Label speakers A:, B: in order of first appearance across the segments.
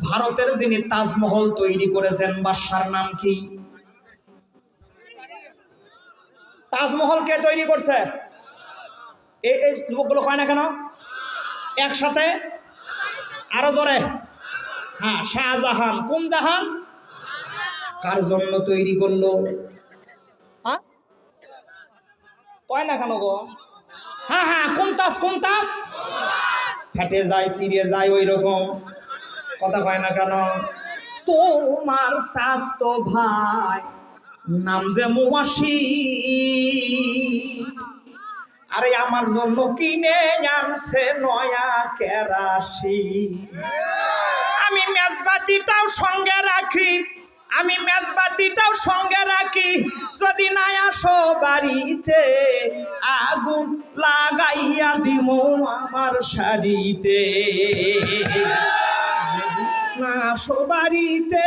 A: ভারতের যিনি তাজমহল তৈরি করেছেন বাদশার নাম কি? তাজমহল কে তৈরি করছে? এই যুবকগুলো কয় না কেন একসাথে? আরো জোরে। হ্যাঁ, শাহজাহান। কোন জাহান? কার জন্য তৈরি করলো? হ্যাঁ, কয় না কেন গো? হ্যাঁ হ্যাঁ, কোন তাজ? কোন তাজ? ফেটে যায়, ছিঁড়ে যায়, ওই রকম কথা কয় না কেন? তোমার স্বাস্থ্য ভাই নাম যে মুয়াশি, আরে আমার জন্য কিনে আনছে নয়া কেরাসি। আমি মেজবাতিটাও সঙ্গে রাখি, আমি মেজবাতিটাও সঙ্গে রাখি, যদি না আসো বাড়িতে আগুন লাগাইয়া দিমো আমার শাড়িতে। না আসো বাড়িতে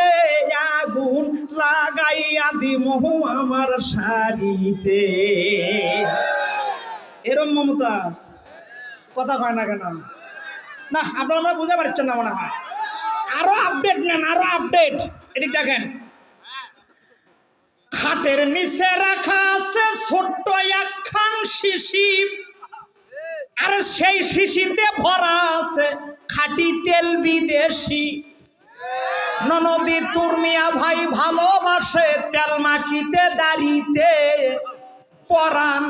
A: আগুন লাগাইয়া দিমো আমার শাড়িতে। এরম মমতাজ কথা কয় না কেন? না আপনারা বুঝতে পারছেন না মনে হয়। আরো আপডেট নেন, আরো আপডেট। এদিক দেখেন, খাটের নিচে রাখা আছে ছোট্ট একখান শিশি, আর সেই শিশিতে ভরা আছে খাঁটি তেল বিদেশি। ননদি তোর মিয়া ভাই ভালোবাসে তেল মাখিতে দাড়িতে, পরাণ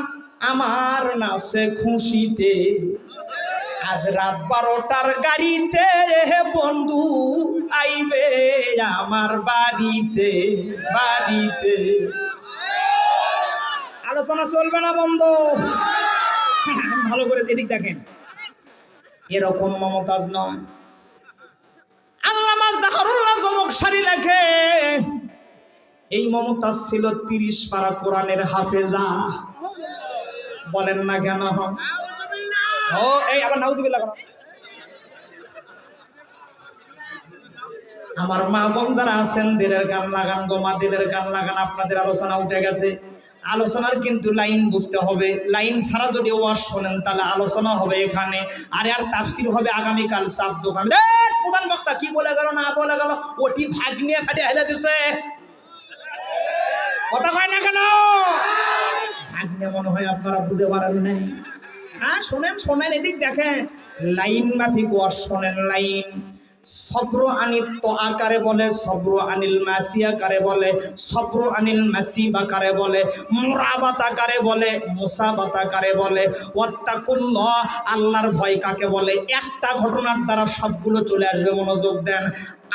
A: আমার নাচে খুশিতে। আজ রাত 12টার গাড়িতে বন্ধু আইবে আমার বাড়িতে বাড়িতে। আলোচনা চলবে না বন্ধু, ভালো করে এদিক দেখেন। এরকম মমতাজ নয়। আল্লামা জাহরুল্লাহ জমকশারী লেখে, এই মমতাজ ছিল 30 পারা কোরআনের হাফেজা। বলেন না কেন? ও এই আবার নাউজুবিল্লাহ কেন? আমার মা বোন যারা আছেন দিলের গান লাগান গো মা, দিলের গান লাগান। আপনাদের আলোচনা উঠে গেছে, আলোচনার কিন্তু লাইন বুঝতে হবে। লাইন ছাড়া যদি ওয়াজ শোনেন তাহলে আলোচনা হবে এখানে, আর তাফসীর হবে আগামীকাল চাপ দোকান। প্রধান বক্তা কি বলে গেল না বলে গেল, ওটি ভাগ নিয়ে ফেটে হেলে দিছে। কথা কয় না কেন? ভাগ নিয়ে মনে হয় আপনারা বুঝে পারেন নাই। হ্যাঁ শোনেন শোনেন, এদিক দেখেন, লাইন মাফিক ওয়াজ শোনেন। লাইন সব্র আনিত তো আকারে বলে, সব্র আনিল মাসি আকারে বলে, সব্র আনিল মাসি আকারে বলে, মুরাবাত আকারে বলে, মুসাবাত আকারে বলে। ওয়াত্তাকুল্লাহ, আল্লাহর ভয় কাকে বলে? একটা ঘটনার দ্বারা সবগুলো চলে আসবে। মনোযোগ দেন।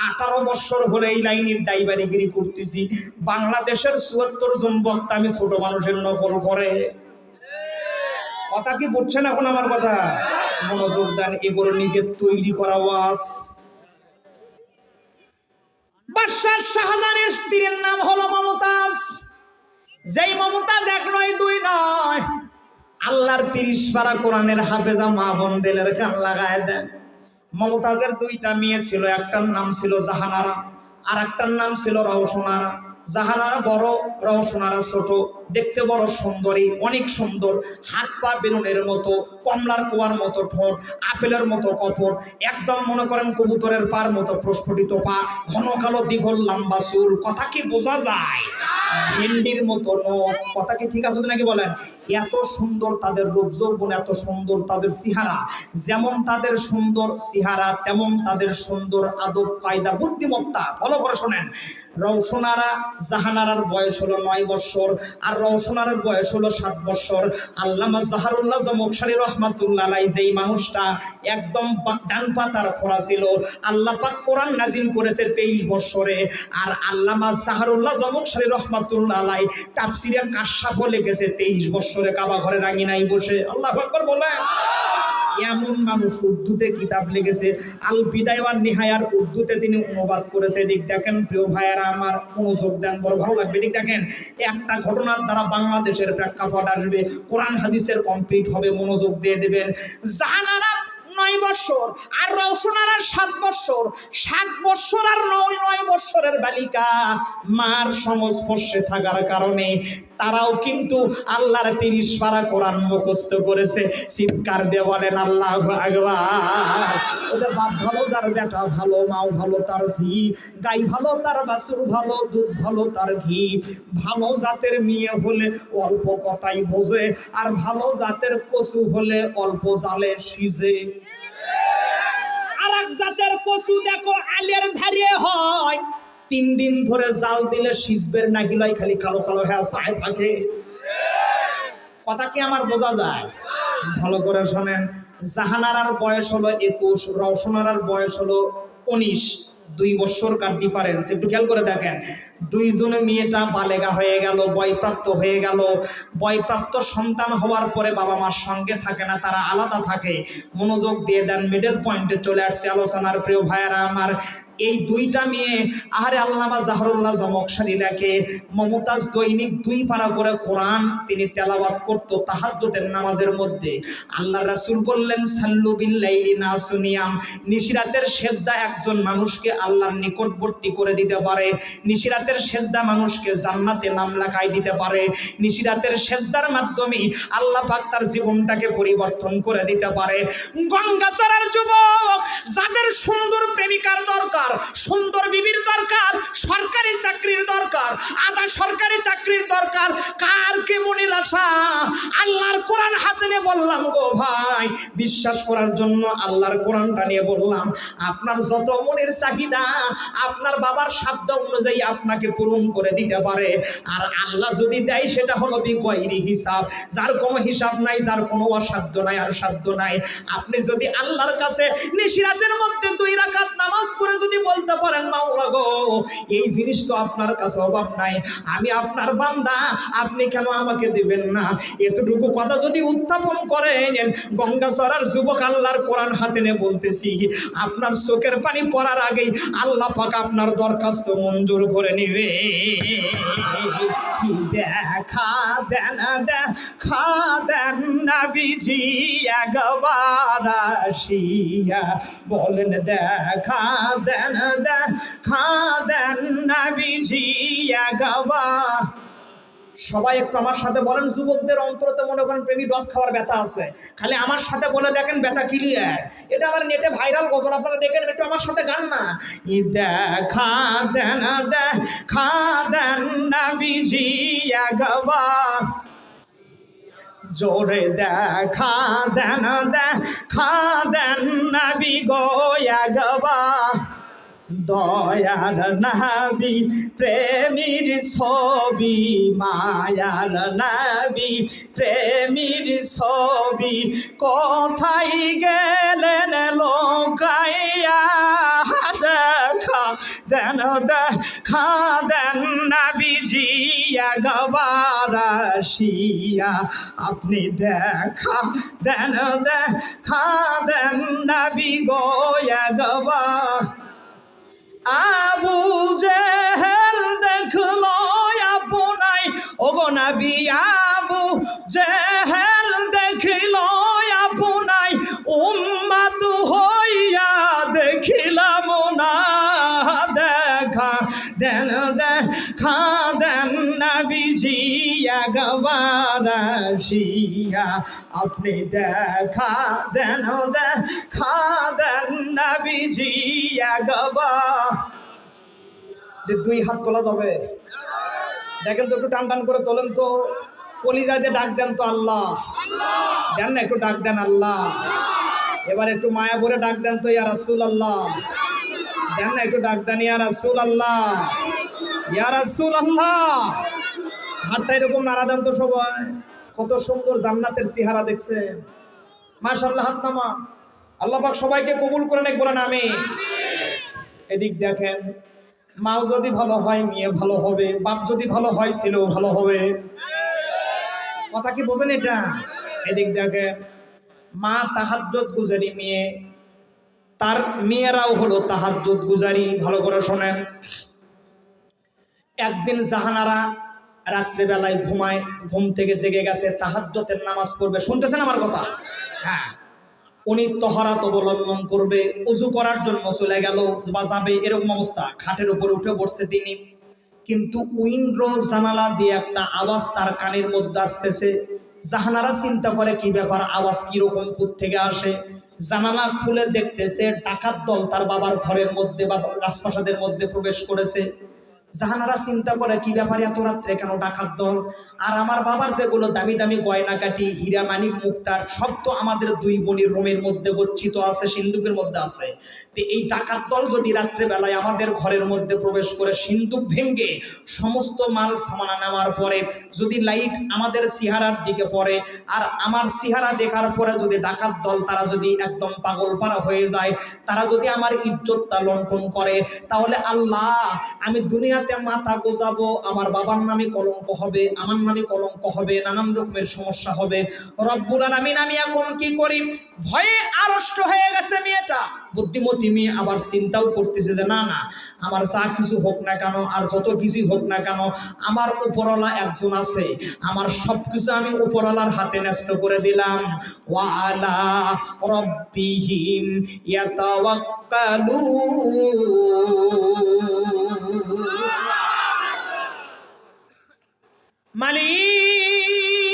A: 18 বছর হলে এই লাইনের ড্রাইভারিগিরি করতেছি। বাংলাদেশের 74 জন বক্তা আমি ছোট মানুষের নকল করে। কথা কি বুঝছেন এখন আমার কথা? মনোযোগ দেন। এগুলো নিজের তৈরি করা ওয়াজ। বাদশাহ শাহজাহানের স্ত্রীর নাম হলো মমতাজ। যেই মমতাজ এক নয় দুই নয়, আল্লাহর 30 পারা কোরআনের হাফেজা মা বোন দিলের গান লাগায় দেন। মমতাজের 2টা মেয়ে ছিল, একটার নাম ছিল জাহানারা আর একটার নাম ছিল রওশনারা। জাহানারা বড়, রওশনারা ছোট। দেখতে বড় সুন্দরী, অনেক সুন্দর। হাত পা বেলুনের মতো, কমলার কুয়ার মতো ঠোঁট, আপেলের মতো কপট, একদম মনে করেন কবুতরের পার মতো প্রস্ফুটিত পা, ঘন কালো দীঘল লম্বা চুল। কথা কি বোঝা যায়? ভেন্ডির মতো নখ। কথা কি ঠিক আছে নাকি বলেন? এত সুন্দর তাদের রূপ যৌবন, এত সুন্দর তাদের চেহারা। যেমন তাদের সুন্দর চেহারা তেমন তাদের সুন্দর আদব কায়দা বুদ্ধিমত্তা। ভালো করে শোনেন। রওশনারা জাহানারার বয়স হলো 9 বছর, আর রওশনারার বয়স হলো 7 বছর। আল্লামা জাহরুল্লাহ জমকশারী রহমাতুল্লাহ আলাইহি, যেই মানুষটা একদম ডান পাতার খোড়া ছিল, আল্লাহ পাক কোরআন নাজিল করেছে 23 বছরে। আর আল্লামা জাহরুল্লাহ জমকশারী রহমাতুল্লাহ আলাইহি তাফসীরে কাশফ লিখেছে 23 বছরে কাবা ঘরে রাঙিনাই বসে। আল্লাহু আকবার বলেন। এমন মানুষ উর্দুতে কিতাব লিখেছে, আল বিদায় ওয়ান নিহায়ার উর্দুতে তিনি অনুবাদ করেছে। দিক দেখেন প্রিয় ভাইয়েরা আমার, মনোযোগ দেন, বড় ভালো লাগবে। দিক দেখেন, একটা ঘটনার দ্বারা বাংলাদেশের প্রেক্ষাপট আসবে, কোরআন হাদিসের কমপ্লিট হবে। মনোযোগ দিয়ে দেবেন। জাহানারা 9 বছর আর রওশনারা 7 বছর। 7 বছর আর 9 বছরের বালিকা মার সংস্পর্শে থাকার কারণে তারাও কিন্তু আল্লাহর 30 পারা কোরআন মুখস্থ করেছে। চিৎকার দিয়ে বলেন আল্লাহু আকবার। ওদের বাপ ভালো, যার বেটা ভালো, মাও ভালো তার ঝি, গাই ভালো তার বাছুর ভালো, দুধ ভালো তার ঘি। ভালো জাতের মেয়ে হলে অল্প কথাই বোঝে, আর ভালো জাতের কচু হলে অল্প জালে সিজে। আর এক জাতের কচু দেখো আলের ধারে হয়, 3 দিন ধরে জাল দিলে সিজবের না গিলাই খালি কালো কালো হয়ে চায় থাকে। কথা কি আমার বোঝা যায়? ভালো করে শোনেন। জাহানারার বয়স হলো 21, রওশনারার বয়স হলো 19, 2 বছরকার ডিফারেন্স। একটু খেয়াল করে দেখেন, দুইজনে মেয়েটা বালেগা হয়ে গেল, বয়প্রাপ্ত হয়ে গেল। বয়প্রাপ্ত সন্তান হওয়ার পরে বাবা মার সঙ্গে থাকে না, তারা আলাদা থাকে। মনোযোগ দিয়ে দেন, মিডল পয়েন্টে চলে আসছে আলোচনার প্রিয় ভাইয়েরা আমার। এই দুইটা মেয়ে, আহারে আল্লামা জাহরুল্লাহ জমকশালী লেখে, মমতাজ দৈনিক 2 পারা করে কোরআন তিনি তেলাওয়াত করত তাহাজ্জুদের নামাজের মধ্যে। আল্লাহ রাসূল বললেন সাল্লু বিল্লাইলি নাসুনিয়াম, নিশিরাতের সেজদা একজন মানুষকে আল্লাহর নিকটবর্তী করে দিতে পারে। নিশিরাতের সেজদা মানুষকে জান্নাতে নাম লেখায় দিতে পারে। নিশিরাতের সেজদার মাধ্যমে আল্লাহ পাক তার জীবনটাকে পরিবর্তন করে দিতে পারে। গঙ্গাচড়ার যুবক, যাদের সুন্দর প্রেমিকার দরকার, সুন্দর বিবির দরকার, সরকারি চাকরির দরকার, আধা সরকারি চাকরির দরকার, কার কে মনের আশা, আল্লাহর কোরআন হাতে নিয়ে বললাম গো ভাই, বিশ্বাস করার জন্য আল্লাহর কোরআনটা নিয়ে বললাম, আপনার যত মনের চাহিদা আপনার বাবার সাধ্য অনুযায়ী আপনাকে পূরণ করে দিতে পারে। আর আল্লাহ যদি দেয় সেটা হলো বিগয়রি হিসাব, যার কোনো হিসাব নাই, যার কোনো অসাধ্য নাই আর সাধ্য নাই। আপনি যদি আল্লাহর কাছে নিশিরাতের মধ্যে 2 রাকাত নামাজ পড়ে যদি বলতে পারেন মাওলা গো, এই জিনিস তো আপনার কাছে অভাব নাই, আমি আপনার বান্দা, আপনি কেন আমাকে দিবেন না? এতটুকু কথা যদি উত্থাপন করেন, গঙ্গাচড়ার যুবক আল্লাহর কোরআন হাতে নিয়ে বলতেছি, আপনার চোখের পানি পড়ার আগেই আল্লাহ পাক আপনার দরখাস্ত মঞ্জুর করে নিবে। দেখা দেন, দেখা দেন নবীজি একবার আসিয়া, বলেন দেখা দেন, দেখা দেন নবীজি একবার। সবাই একটু আমার সাথে বলেন, যুবকদের অন্তরতে মনে করেন প্রেমী ডস খাওয়ার ব্যথা আছে, খালি আমার সাথে বলে দেখেন ব্যথা ক্লিয়ার। এটা আমার নেটে ভাইরাল গজল, আপনারা দেখেন, একটু আমার সাথে গান না। দেখা দেন, দেখা দেন নবীজি একবার, জোরে দেখা দেন, দেখা দেন নবী গো একবার। দয়ার নবী প্রেমীর ছবি, মায়ার নবী প্রেমীর ছবি, কোথায় গেলেন লোকাইয়া? দেখা দেন, দেখা দেন নবীজি একবার আসিয়া, আপনি দেখা দেন, দেখা দেন নবী গো একবার। আবু জেহেল দেখলো আপনাই, ওগো নবী আবু জেহেল দেখলো আপনাই, উম্মত হইয়া দেখিলাম না। দেখা দেন, দেখা দেন নবীজি একবার আসিয়া, আপনি দেখা দেন, দেখা দেন নবীজি একবার। 2 হাত তোলা যাবে? দেখেন তো, একটু টান টান করে তোলেন তো, কলিজাতে ডাক দেন তো আল্লাহ, দেন না একটু ডাক দেন আল্লাহ। এবার একটু মায়া ভরে ডাক দেন তো ইয়া রাসূলুল্লাহ, দেন না একটু ডাক দেন ইয়া রাসূলুল্লাহ, ইয়া রাসূলুল্লাহ। হাতটা এরকম নাড়া দেন তো সবাই। কত সুন্দর জান্নাতের চেহারা দেখছেন, মাশাআল্লাহ। হাত নামা, আল্লাহ পাক সবাইকে কবুল করে নেক, বলেন আমিন। এদিক দেখেন, মাও যদি ভালো হয় মেয়ে ভালো হবে, বাপ যদি ভালো হয় ছেলেও ভালো হবে। কথা কি বোঝেন এটা? এদিক দেখেন, মা তাহাজ্জুদ গুজারি মেয়ে, তার মেয়েরাও হলো তাহাজ্জুদ গুজারি। ভালো করে শোনেন। একদিন জাহানারা রাত্রিবেলায় ঘুমায়, ঘুম থেকে জেগে গেছে, তাহাজ্জুদের নামাজ পড়বে। শুনতেছেন আমার কথা? হ্যাঁ। উনি তহরাত অবলম্বন করবে, উজু করার জন্য চলে গেল বা যাবে, এরকম অবস্থা। খাটের উপরে উঠে পড়ছে তিনি, কিন্তু উইন্ডো জানালা দিয়ে একটা আওয়াজ তার কানের মধ্যে আসতেছে। জাহানারা চিন্তা করে কি ব্যাপার, আওয়াজ কিরকম থেকে আসে। জানালা খুলে দেখতেছে ডাকাত দল তার বাবার ঘরের মধ্যে বা রাজপ্রাসাদের মধ্যে প্রবেশ করেছে। জাহানারা চিন্তা করে কি ব্যাপারে এত রাত্রে কেন ডাকাত দল, আর আমার বাবার যেগুলো দামি দামি গয়নাকাটি হীরা মানিক মুক্তার সব তো আমাদের দুই বোনের রুমের মধ্যে গচ্ছিত আছে, সিন্দুকের মধ্যে আছে। তো এই ডাকাত দল যদি রাত্রেবেলায় আমাদের ঘরের মধ্যে প্রবেশ করে সিন্দুক ভেঙে সমস্ত মাল সামানা নেওয়ার পরে যদি লাইট আমাদের চেহারার দিকে পড়ে, আর আমার চেহারা দেখার পরে যদি ডাকাত দল তারা যদি একদম পাগল পাড়া হয়ে যায়, তারা যদি আমার ইজ্জতটা লণ্ঠন করে, তাহলে আল্লাহ আমি দুনিয়াতে মাথা গোজাবো, আমার বাবার নামে কলঙ্ক হবে, আমার নামে কলঙ্ক হবে, নানান রকমের সমস্যা হবে। রব্বুল আলামিন আমি এখন কি করি? ভয়ে আড়ষ্ট হয়ে গেছে মেয়েটা। বুদ্ধিমতী মেয়ে আবার চিন্তাও করতেছে যে না না, আমার যা কিছু হোক না কেন আর যত কিছুই হোক না কেন, আমার উপরওয়ালা একজন আছে, আমার সব কিছু আমি উপরওয়ালার হাতে ন্যস্ত করে দিলাম। ওয়া আলা রাব্বিহিম ইয়াতাওয়াক্কালুন। মালিক,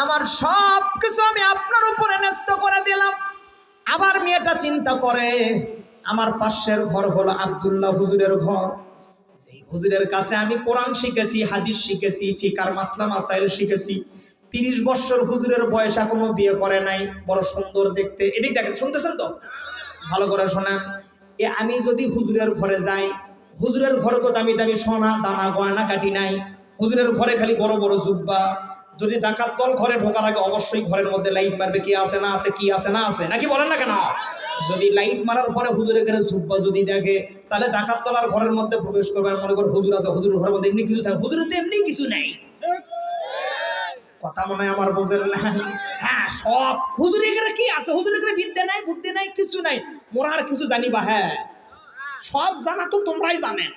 A: আমার সব কিছু আমি আপনার উপরে ন্যস্ত করে দিলাম। আবার মেয়েটা চিন্তা করে আমার পাশের ঘর হলো আব্দুল্লাহ হুজুরের ঘর, যেই হুজুরের কাছে আমি কোরআন শিখেছি, হাদিস শিখেছি, ফিকার মাসলা মাসাইল শিখেছি। 30 বছর হুজুরের বয়স, এখনো বিয়ে করে নাই, বড় সুন্দর দেখতে। এদিক দেখেন, শুনতেছেন তো, ভালো করে শোনেন। আমি যদি হুজুরের ঘরে যাই, হুজুরের ঘরে তো দামি দামি সোনা দানা গয়না কাটি নাই, হুজুরের ঘরে খালি বড় বড় জুব্বা। যদি ডাকাত দল ঘরে ঢোকার আগে অবশ্যই ঘরের মধ্যে লাইট মারবে, কি আছে না আছে, কি আছে না আছে, নাকি বলেন না কেন? যদি লাইট মারার পরে হুজুরের ঘরে জুব্বা যদি দেখে, তাহলে ডাকাত দল আর ঘরের মধ্যে প্রবেশ করবে, মনে করে হুজুর আছে, হুজুরের ঘরের মধ্যে এমনি কিছু থাকে, হুজুরের তো এমনি কিছু নাই। কথা মনে হয় আমার বোঝেন না? হ্যাঁ, সব হুজুরের ঘরে কি আছে, হুজুরের ঘরে বিদ্যা নাই, বুদ্ধি নাই, কিছু নাই, মোরা আর কিছু জানিবা? হ্যাঁ, সব জানা তো তোমরাই জানেন।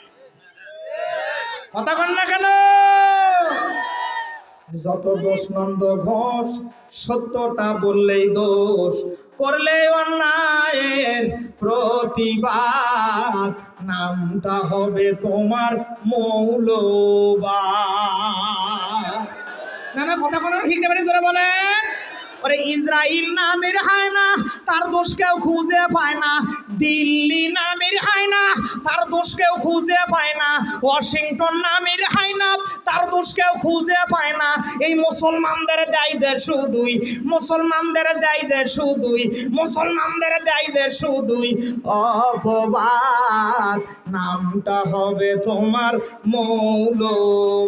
A: কথা কন না কেন? যত দোষ নন্দ ঘোষ, সত্যটা বললেই দোষ, করলে অন্যায়ের প্রতিবাদ, নামটা হবে তোমার মৌলবাদ। না না, কথা কোনো ঠিক নেই, জোরে বলে। ওরে ইসরাইল নামের হায়না, তার দোষ কেউ খুঁজে পায় না। দিল্লি নামের হায়না, তার দোষ কেউ খুঁজে পায় না। ওয়াশিংটন নামের হায়না, তার দোষ কেউ খুঁজে পায় না। এই মুসলমানদের দেয় যে শুধুই, মুসলমানদের দেয় যে শুধুই, মুসলমানদের দেয় যে শুধুই অপবাদ, নামটা হবে তোমার মৌলবাদ।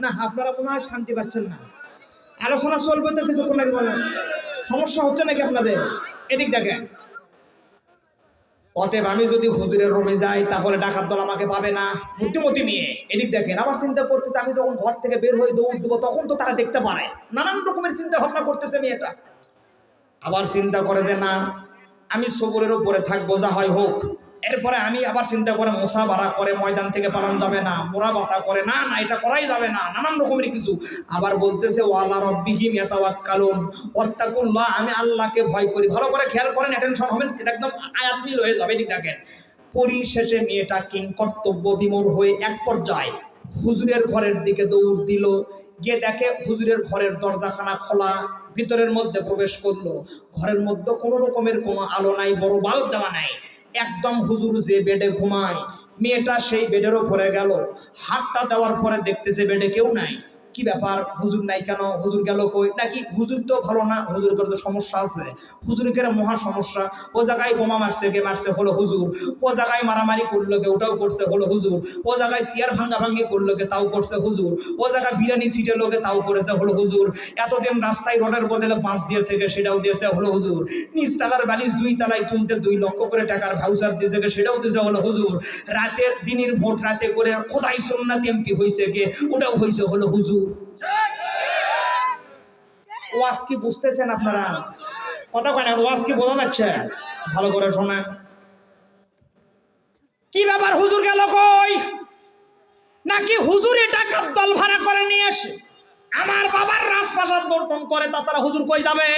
A: না, আপনারা মনে হয় শান্তি পাচ্ছেন না। আলোচনা চলবে তো কিছুক্ষণ আগে, বলেন সমস্যা হচ্ছে নাকি আপনাদের? এদিক দেখেন, অতএব আমি যদি হুজুরের রুমে যাই তাহলে ডাকাত দল আমাকে পাবে না। বুদ্ধিমতী মেয়ে এদিক দেখেন, আবার চিন্তা করতেছে আমি যখন ঘর থেকে বের হয়ে দৌড় দেবো তখন তো তারা দেখতে পারে। নানান রকমের চিন্তা ভাবনা করতেছে মেয়েটা। আবার চিন্তা করে যে না, আমি সবরের উপরে থাকবো, যা হয় হোক। এরপরে আমি আবার চিন্তা করে মুসাবারা করে ময়দান থেকে পালানো যাবে না, মোরাবাতা করে না না এটা করাই যাবে না, নানান রকমের কিছু। আবার বলতেছে ওয়ালা রাব্বিহিম ইয়াতাওয়াক্কালুন, ওয়াত্তাকুল্লাহ, আমি আল্লাহকে ভয় করি। ভালো করে খেয়াল করেন, অ্যাটেনশন হবেন, এটা একদম আয়াত মিল হয়ে যাবে। এদিক দেখেন, পরিশেষে মেয়েটা কিং কর্তব্য বিমূঢ় হয়ে এক পর্যায়ে হুজুরের ঘরের দিকে দৌড় দিল। গিয়ে দেখে হুজুরের ঘরের দরজাখানা খোলা, ভিতরের মধ্যে প্রবেশ করলো। ঘরের মধ্যে কোনো রকমের কোনো আলো নাই, বড় বাল্ব দেওয়া নাই, একদম হুজুর যে বেডে ঘুমায়, মেয়েটা সেই বেডের উপরে গেল। হাতটা দেওয়ার পরে দেখতেছে বেডে কেউ নাই। কি ব্যাপার, হুজুর নাই কেন, হুজুর গেল কই? নাকি হুজুর তো ভালো না, হুজুরের তো সমস্যা আছে, হুজুরের মহা সমস্যা। ও জায়গায় বোমা মারছে, কে মারছে, হলো হুজুর। ও জায়গায় মারামারি করলো, কে ওটাও করছে, হলো হুজুর। ও জায়গায় চেয়ার ভাঙ্গা ভাঙ্গি করলো, কে তাও করছে হুজুর। ও জায়গায় বিরিয়ানি ছিটে লোকে তাও করেছে, হলো হুজুর। এতদিন রাস্তায় রোডের বদলে বাঁশ দিয়েছে, কে সেটাও দিয়েছে, হলো হুজুর। নিচতলার বালিশ 2 তলায় তুলতে 2 লক্ষ করে টাকার ভাউচার দিয়েছে, কে সেটাও দিয়েছে, হলো হুজুর। রাতের দিনের ভোট রাতে করে খোদাই সুন্নাত এমপি হয়েছে, কে ওটাও হয়েছে, হলো হুজুর। ওয়াজ কি বুঝতেছেন আপনারা? কথা কয় না, ওয়াজ কি বোঝা যাচ্ছে? ভালো করে শোনেন। কি ব্যাপার, হুজুর গেল কই? নাকি হুজুরে ডাকাত দল ভাড়া করে নিয়ে এসে আমার বাবার রাজপ্রাসাদ লুণ্ঠন করে, তাছাড়া হুজুর কই যাবে?